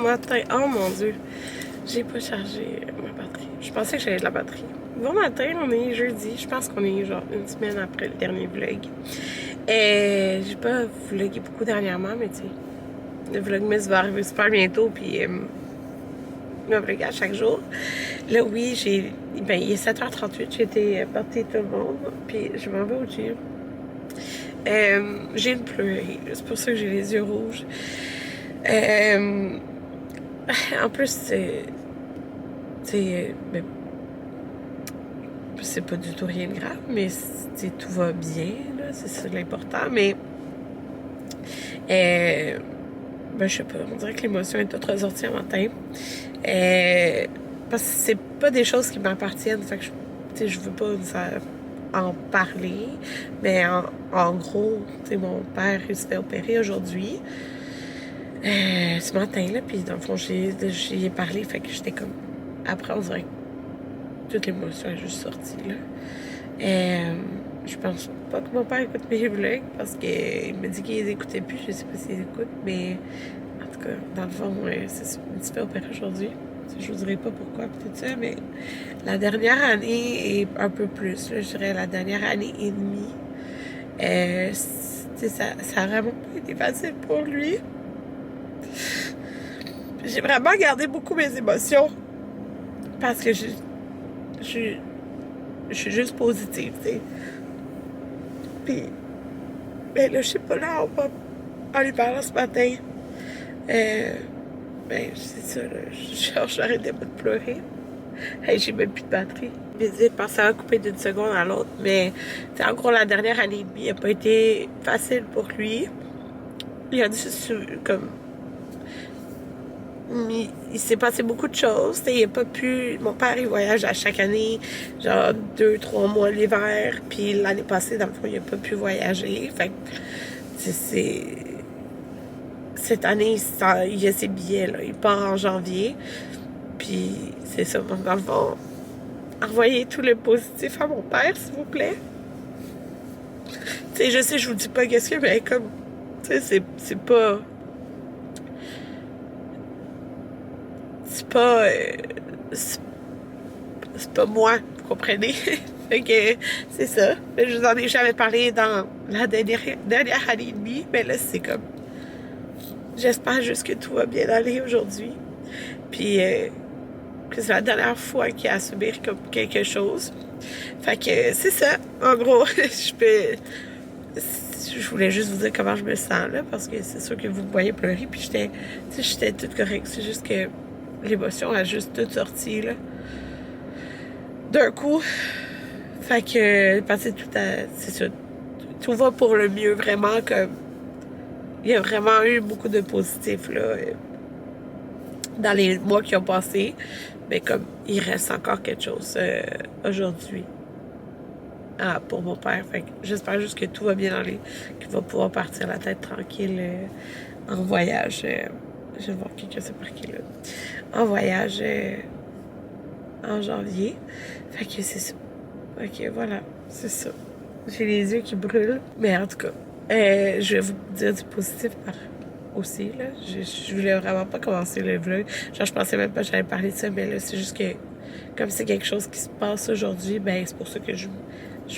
matin. Oh mon Dieu. J'ai pas chargé ma batterie. Je pensais que j'avais de la batterie. Bon matin, on est jeudi. Je pense qu'on est genre une semaine après le dernier vlog. J'ai pas vlogué beaucoup dernièrement, mais tu sais, le vlogmas va arriver super bientôt, puis je vais vlogger à chaque jour. Là, oui, ben, il est 7h38, j'ai été porter tout le monde, puis je m'en vais au gym. J'ai une pleurée, c'est pour ça que j'ai les yeux rouges. En plus, ben, c'est pas du tout rien de grave, mais tout va bien, là, c'est ça l'important, mais ben, je sais pas, on dirait que l'émotion est toute ressortie un matin. Parce que c'est pas des choses qui m'appartiennent, fait que je veux pas en parler, mais en gros, mon père, il se fait opérer aujourd'hui, ce matin, là, puis dans le fond, j'y ai parlé, fait que j'étais comme, après, on dirait que toute l'émotion est juste sortie, là. Je pense pas que mon père écoute mes vlogs, parce qu'il me dit qu'il les écoutait plus, je sais pas s'il les écoute, mais en tout cas, dans le fond, c'est ça, il se fait opérer aujourd'hui. Je vous dirai pas pourquoi, peut-être ça, mais la dernière année et un peu plus, là, je dirais la dernière année et demie, ça a vraiment pas été facile pour lui. J'ai vraiment gardé beaucoup mes émotions parce que je suis juste positive, tu sais. Puis, ben là, je sais pas, là, en lui parlant ce matin, ben, c'est ça, là, j'arrêtais pas de pleurer. Hey, j'ai même plus de batterie. Visite parce que ça a coupé d'une seconde à l'autre, mais en gros, la dernière année et demie n'a pas été facile pour lui. Il a dû comme... Il s'est passé beaucoup de choses. Il n'a pas pu... Mon père, il voyage à chaque année, genre 2-3 mois l'hiver. Puis l'année passée, dans le fond, il n'a pas pu voyager. Fait que, cette année, il a ses billets, là. Il part en janvier. Puis c'est ça, dans le fond, envoyez tout le positif à mon père, s'il vous plaît. Tu sais, je sais, je vous dis pas qu'est-ce que, mais comme, tu sais, c'est pas... C'est pas... c'est pas moi, vous comprenez? Fait que c'est ça. Je vous en ai jamais parlé dans la dernière année et demie, mais là, c'est comme... J'espère juste que tout va bien aller aujourd'hui. Puis... que c'est la dernière fois qu'il a à subir comme quelque chose. Fait que c'est ça. En gros, je voulais juste vous dire comment je me sens là, parce que c'est sûr que vous me voyez pleurer, puis j'étais toute correcte. C'est juste que l'émotion a juste toute sorti là. D'un coup. Fait que parce que c'est ça. Tout va pour le mieux, vraiment, comme il y a vraiment eu beaucoup de positifs là dans les mois qui ont passé. Mais comme il reste encore quelque chose aujourd'hui pour mon père. Fait que j'espère juste que tout va bien qu'il va pouvoir partir la tête tranquille en voyage. Je vais voir quelqu'un c'est par qui là. En voyage en janvier. Fait que c'est ça. Ok, voilà. C'est ça. J'ai les yeux qui brûlent. Mais en tout cas, je vais vous dire du positif aussi, là. Je voulais vraiment pas commencer le vlog. Genre, je pensais même pas que j'allais parler de ça, mais là, c'est juste que, comme c'est quelque chose qui se passe aujourd'hui, ben, c'est pour ça que je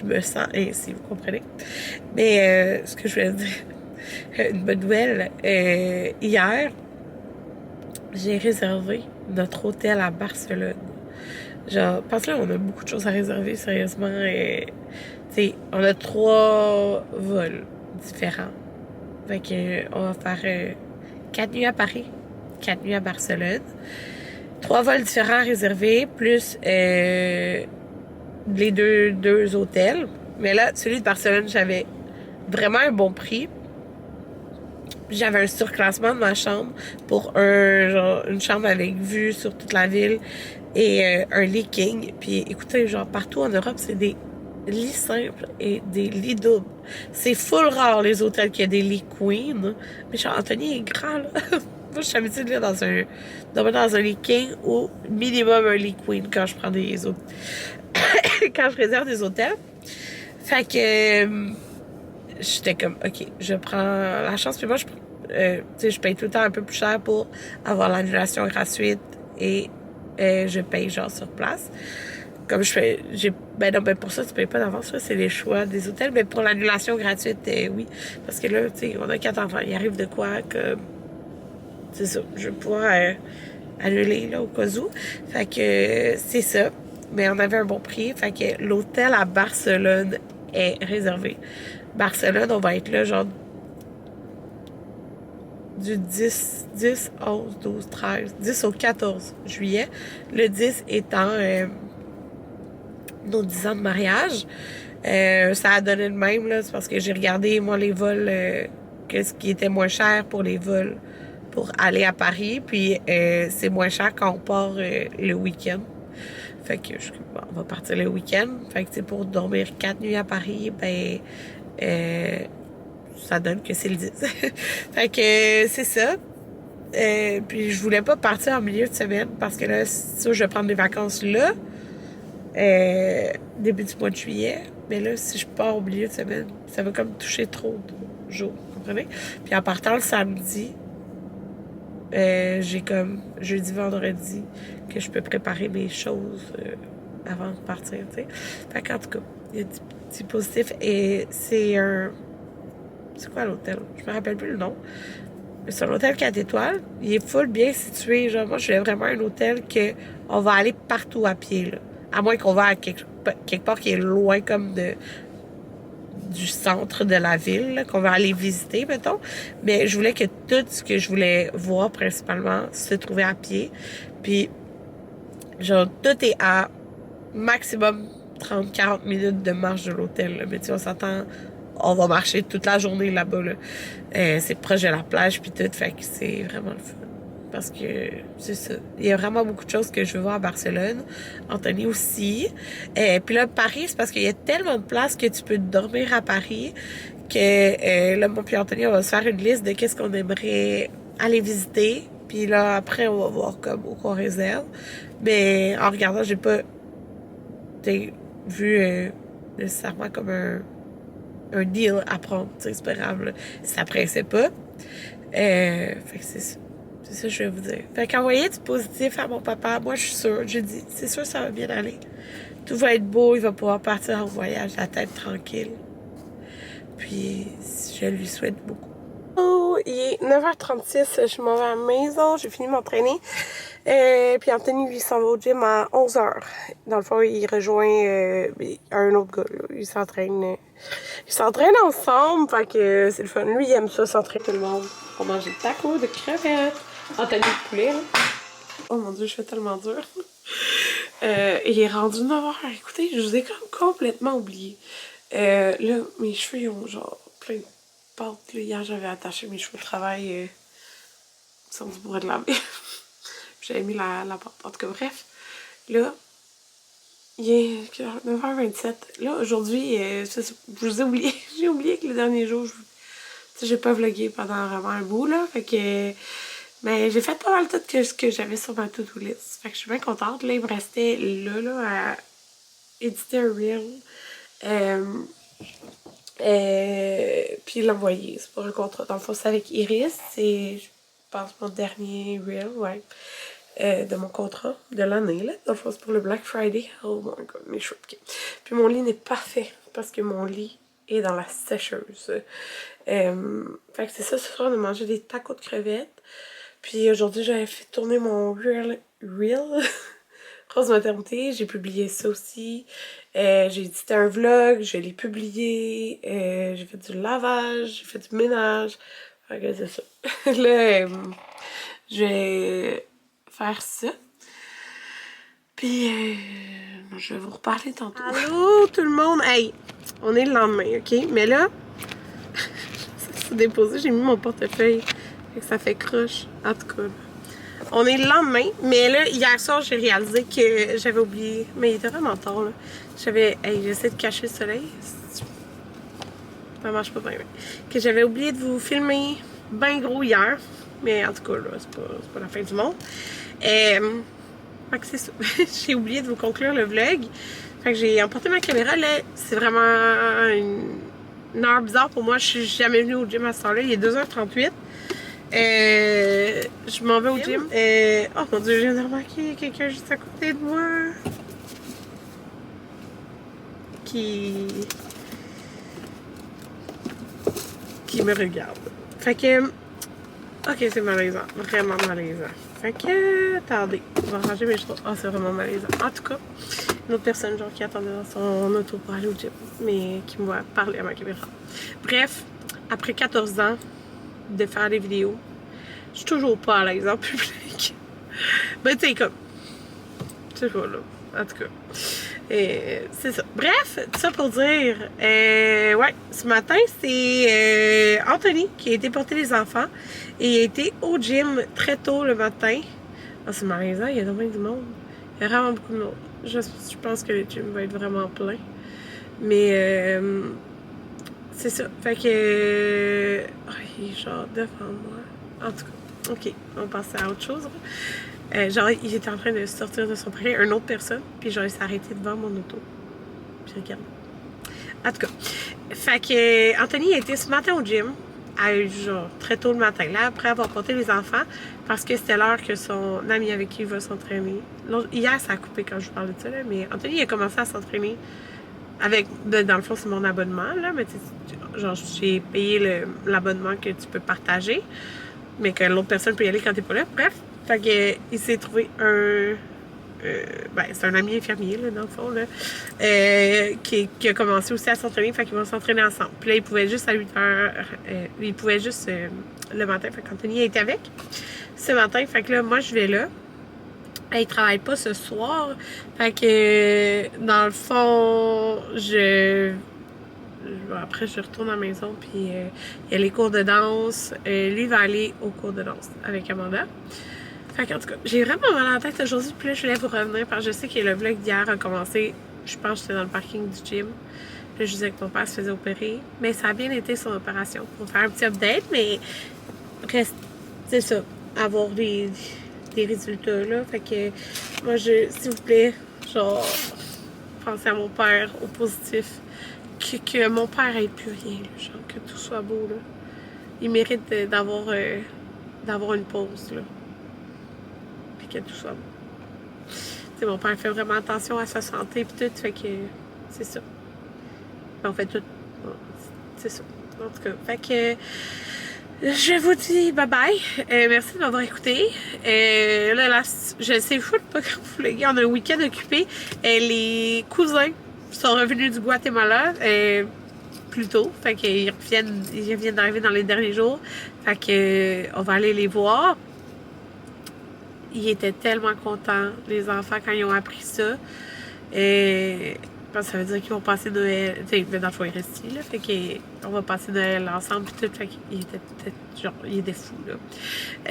me sens ainsi, vous comprenez? Mais, ce que je voulais dire, une bonne nouvelle, hier, j'ai réservé notre hôtel à Barcelone. Genre, parce que là, on a beaucoup de choses à réserver, sérieusement. Tu sais, on a 3 vols différents. Fait que, on va faire 4 nuits à Paris, 4 nuits à Barcelone. 3 vols différents réservés, plus les deux hôtels. Mais là, celui de Barcelone, j'avais vraiment un bon prix. J'avais un surclassement de ma chambre pour une chambre avec vue sur toute la ville et un lit king. Puis écoutez, genre partout en Europe, c'est des lits simples et des lits doubles. C'est full rare les hôtels qui a des lits queen. Mais genre Anthony est grand là. Moi, je suis habituée de lire dormir dans un lit king ou minimum un lit queen quand je prends des hôtels. Quand je réserve des hôtels. Fait que j'étais comme, ok, je prends la chance. Puis moi, tu sais, je paye tout le temps un peu plus cher pour avoir l'annulation gratuite et je paye genre sur place. Comme je fais, ben non, ben pour ça, tu payes pas d'avance, ça, c'est les choix des hôtels. Mais pour l'annulation gratuite, oui. Parce que là, tu sais, on a 4 enfants, il arrive de quoi que, c'est ça, je vais pouvoir annuler, là, au cas où. Fait que, c'est ça. Mais on avait un bon prix. Fait que l'hôtel à Barcelone est réservé. Barcelone, on va être là, genre, du 10, 11, 12, 13, 10 au 14 juillet. Le 10 étant nos 10 ans de mariage. Ça a donné le même, là, c'est parce que j'ai regardé, moi, les vols, ce qui était moins cher pour les vols pour aller à Paris, puis c'est moins cher quand on part le week-end. Fait que, bon, on va partir le week-end. Fait que, c'est pour dormir 4 nuits à Paris, ben, ça donne que c'est le 10. Fait que, c'est ça. Puis je voulais pas partir en milieu de semaine parce que là, c'est sûr, je vais prendre des vacances là, début du mois de juillet. Mais là, si je pars au milieu de semaine, ça va comme toucher trop de jours, vous comprenez? Puis en partant le samedi, j'ai comme jeudi, vendredi que je peux préparer mes choses avant de partir, tu sais. Fait qu'en tout cas, il y a du petit positif et c'est un... C'est quoi l'hôtel? Je me rappelle plus le nom. C'est un hôtel 4 étoiles. Il est full bien situé. Genre, moi, je voulais vraiment un hôtel que on va aller partout à pied, là. À moins qu'on va à quelque part qui est loin comme du centre de la ville, qu'on va aller visiter, mettons. Mais je voulais que tout ce que je voulais voir, principalement, se trouvait à pied. Puis, genre, tout est à maximum 30-40 minutes de marche de l'hôtel, là. Mais tu sais, on s'entend... On va marcher toute la journée là-bas, là. C'est proche de la plage, puis tout, fait que c'est vraiment le fun. Parce que, c'est ça. Il y a vraiment beaucoup de choses que je veux voir à Barcelone. Anthony aussi. Puis là, Paris, c'est parce qu'il y a tellement de places que tu peux dormir à Paris que là, moi puis Anthony, on va se faire une liste de qu'est-ce qu'on aimerait aller visiter. Puis là, après, on va voir comme où qu'on réserve. Mais en regardant, j'ai pas vu nécessairement comme un deal à prendre, tu sais, c'est pas grave, là. Ça pressait pas. Fait que c'est ça. C'est ça que je vais vous dire. Fait qu'envoyer du positif à mon papa, moi, je suis sûre. J'ai dit, c'est sûr, ça va bien aller. Tout va être beau, il va pouvoir partir en voyage, la tête tranquille. Puis, je lui souhaite beaucoup. Oh, il est 9h36, je m'en vais à la maison, j'ai fini m'entraîner. Puis Anthony, lui, s'en va au gym à 11h. Dans le fond, il rejoint un autre gars, là. Ils s'entraînent ensemble, fait que c'est le fun. Lui, il aime ça, s'entraîner tout le monde. On mange des tacos de crevettes. Anthony de poulet, là. Oh mon Dieu, je fais tellement dur. Il est rendu 9h. Écoutez, je vous ai comme complètement oublié. Là, mes cheveux, ils ont genre plein de pâtes. Là. Hier, j'avais attaché mes cheveux au travail sans du bourreau de laver. J'avais mis la pâte. En tout cas, bref. Là, il est 9h27. Là, aujourd'hui, je vous ai oublié. J'ai oublié que le dernier jour, j'ai pas vlogué pendant vraiment un bout, là. Fait que... Mais j'ai fait pas mal tout ce que j'avais sur ma to-do list. Fait que je suis bien contente. Là, il me restait là, à éditer un reel. Puis l'envoyer. C'est pour un contrat. Dans le fond, c'est avec Iris. C'est, je pense, mon dernier reel, ouais. De mon contrat de l'année, là. Dans le fond, c'est pour le Black Friday. Oh my god, mes cheveux. Okay. Puis mon lit n'est pas fait parce que mon lit est dans la sécheuse. Fait que c'est ça, ce soir, on a mangé des tacos de crevettes. Puis aujourd'hui, j'avais fait tourner mon reel Rose Maternité. J'ai publié ça aussi. J'ai édité un vlog, je l'ai publié. J'ai fait du lavage, j'ai fait du ménage. Fait que c'est ça. Là, je vais faire ça. Puis, je vais vous reparler tantôt. Allô tout le monde! Hey! On est le lendemain, ok? Mais là, ça s'est déposé, j'ai mis mon portefeuille. Fait que ça fait croche. En tout cas, on est le lendemain. Mais là, hier soir, j'ai réalisé que j'avais oublié. Mais il était vraiment tard, là. J'essaie de cacher le soleil. Ça marche pas bien. Que j'avais oublié de vous filmer bien gros hier. Mais en tout cas, là, c'est pas la fin du monde. Fait que c'est ça. J'ai oublié de vous conclure le vlog. Fait que j'ai emporté ma caméra. Là, c'est vraiment une heure bizarre pour moi. Je suis jamais venue au gym à ce temps-là. Il est 2h38. Je m'en vais au gym. Oh mon Dieu, je viens de remarquer quelqu'un juste à côté de moi. Qui me regarde. Fait que... Ok, c'est malaisant. Vraiment malaisant. Fait que... Attendez. Je vais ranger mes choses. Oh, c'est vraiment malaisant. En tout cas, une autre personne genre qui attendait dans son auto pour aller au gym, mais qui me voit parler à ma caméra. Bref, après 14 ans de faire des vidéos, je suis toujours pas à l'aise en public. Ben, tu sais, comme... Je sais pas, là. En tout cas. C'est ça. Bref, tout ça pour dire, ouais, ce matin, c'est Anthony qui a été porter les enfants et a été au gym très tôt le matin. Ah, c'est malaisant, il y a vraiment du monde. Il y a vraiment beaucoup de monde. Je pense que le gym va être vraiment plein. Mais, c'est ça. Fait que, il est genre devant moi. En tout cas, ok, on va passer à autre chose. Genre, il était en train de sortir de son parking, une autre personne, puis genre, il s'est arrêté devant mon auto. Puis regarde. En tout cas, fait que Anthony a été ce matin au gym, genre très tôt le matin, là, après avoir porté les enfants, parce que c'était l'heure que son ami avec qui il va s'entraîner. Hier, ça a coupé quand je vous parlais de ça, là, mais Anthony a commencé à s'entraîner avec, dans le fond, c'est mon abonnement, là, mais genre, j'ai payé l'abonnement que tu peux partager, mais que l'autre personne peut y aller quand t'es pas là. Bref. Fait que, il s'est trouvé ben, c'est un ami infirmier, là, dans le fond, là, qui a commencé aussi à s'entraîner. Fait qu'ils vont s'entraîner ensemble. Puis là, il pouvait juste à 8 heures, il pouvait juste le matin. Fait qu'Anthony a été avec ce matin. Fait que là, moi, je vais là. Il travaille pas ce soir. Fait que, dans le fond, après, je retourne à la maison, puis il y a les cours de danse. Lui va aller au cours de danse avec Amanda. Fait qu'en tout cas, j'ai vraiment mal à la tête aujourd'hui, puis là, je voulais vous revenir, parce que je sais que le vlog d'hier a commencé, je pense que j'étais dans le parking du gym. Là, je disais que mon père se faisait opérer, mais ça a bien été son opération. Pour faire un petit update, mais c'est ça, avoir des résultats, là. Fait que, moi, s'il vous plaît, genre, pensez à mon père, au positif, que mon père ait plus rien, là, genre, que tout soit beau, là. Il mérite d'avoir une pause, là. Que tout soit bon. T'sais, mon père fait vraiment attention à sa santé et tout, fait que c'est ça. On fait tout. C'est ça. En tout cas, fait que je vous dis bye bye. Merci de m'avoir écouté. Là, je sais fou pas quand vous voulez. On a un week-end occupé. Les cousins sont revenus du Guatemala plus tôt. Fait qu'ils viennent d'arriver dans les derniers jours. Fait que on va aller les voir. Ils étaient tellement contents, les enfants, quand ils ont appris ça. Parce que ça veut dire qu'ils vont passer Noël. Tu sais, dans le fond, ils restent ici, là. Fait qu'on va passer Noël ensemble, puis tout. Fait qu'ils étaient genre, ils étaient fous, là.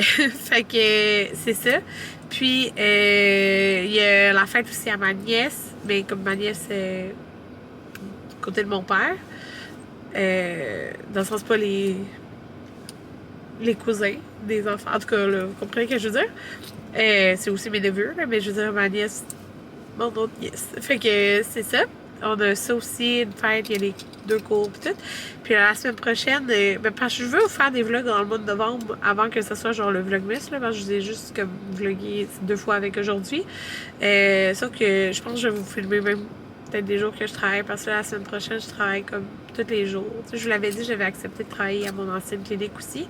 Fait que c'est ça. Puis, il y a la fête aussi à ma nièce. Mais comme ma nièce, du côté de mon père, dans le sens pas les cousins des enfants. En tout cas, là, vous comprenez ce que je veux dire? C'est aussi mes neveux, là, mais je veux dire ma nièce, mon autre nièce. Fait que c'est ça. On a ça aussi, une fête, il y a les 2 cours pis tout. Puis la semaine prochaine, ben, parce que je veux vous faire des vlogs dans le mois de novembre avant que ce soit genre le vlogmas, là, parce que je vous ai juste comme vlogué 2 fois avec aujourd'hui. Sauf que je pense que je vais vous filmer même peut-être des jours que je travaille, parce que là, la semaine prochaine, je travaille comme tous les jours. Tu sais, je vous l'avais dit, j'avais accepté de travailler à mon ancienne clinique aussi.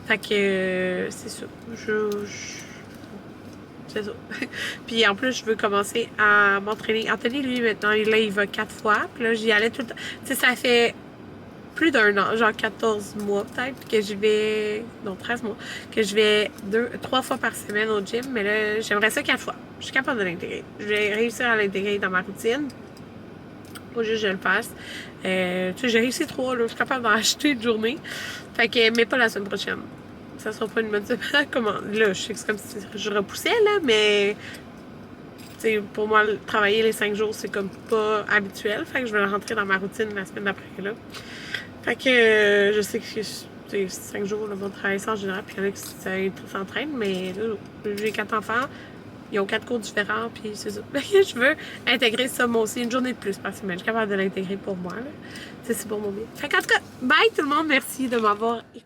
Fait que c'est ça. C'est ça. Puis en plus, je veux commencer à m'entraîner. Anthony, lui, maintenant, là, il va 4 fois. Puis là, j'y allais tout le temps. Tu sais, ça fait plus d'un an, genre 14 mois peut-être, que je vais... Non, 13 mois. Que je vais 3 fois par semaine au gym. Mais là, j'aimerais ça 4 fois. Je suis capable de l'intégrer. Je vais réussir à l'intégrer dans ma routine. Faut juste que je le fasse. Tu sais, j'ai réussi 3, là. Je suis capable d'en acheter une journée. Fait que, mais pas la semaine prochaine. Ça sera pas une bonne semaine. Comment? Là, je sais que c'est comme si je repoussais, là, mais t'sais, pour moi, travailler les 5 jours, c'est comme pas habituel. Fait que je vais rentrer dans ma routine la semaine d'après, là. Fait que je sais que 5 jours, là, vont travailler ça en général, puis il y en a qui s'entraînent, mais là, j'ai 4 enfants, ils ont 4 cours différents, puis c'est ça. Je veux intégrer ça, moi aussi, une journée de plus par semaine. Je suis capable de l'intégrer pour moi, là. C'est pour mon bien. Fait qu'en tout cas, bye tout le monde, merci de m'avoir écouté.